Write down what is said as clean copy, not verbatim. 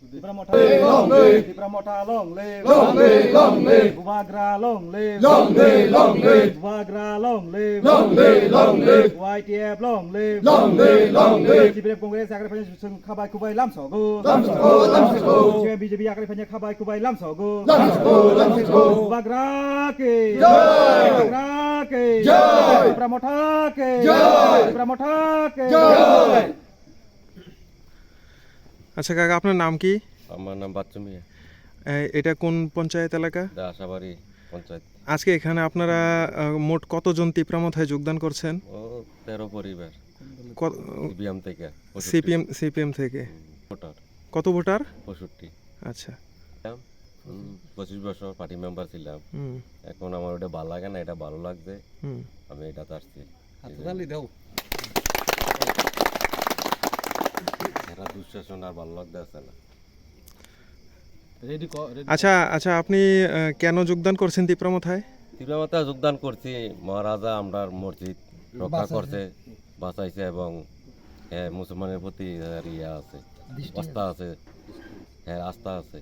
Tipramota long live. Tipramota long live. Long live, long live. Buvagra long live. Long live, long live. Buvagra long live. Long live, long live. YTF long live. Long live, long live. Tipre Congress agar phanya sung khabai kubai lam sogo. Lam sogo, lam sogo. BJP agar phanya khabai kubai lam sogo. Lam sogo, lam sogo. Buvagra ke. Jai. Buvagra ke. Jai. Tipramota ke. Jai. Tipramota ke. Jai. আচ্ছা কাকা, আপনার নাম কি? আমার নাম বাচ্চু মিয়া, এটা কোন পঞ্চায়েত এলাকা? আশাবাড়ি পঞ্চায়েত। আজকে এখানে আপনারা মোট কতজন তিপ্রামথায় যোগদান করছেন? ও 13 পরিবার সিপিএম থেকে। সিপিএম থেকে। ভোটার কত ভোটার? 65। আচ্ছা। 25 বছর পার্টি মেম্বার ছিলাম। এখন আমার ওটা ভালো লাগে না, এটা ভালো লাগছে, আমি এটাতে আসছি। এরা দুঃশাসন আর ভালো লাগতে আছে না। আচ্ছা আচ্ছা, আপনি কেন যোগদান করছেন তিপ্রামথায়? তিপ্রামথায় যোগদান করছি, মহারাজা আমরা মসজিদ রক্ষা করছে, বাঁচাইছে, এবং মুসলমানের প্রতি ইয়া আছে, আস্থা আছে, হ্যাঁ আস্থা আছে।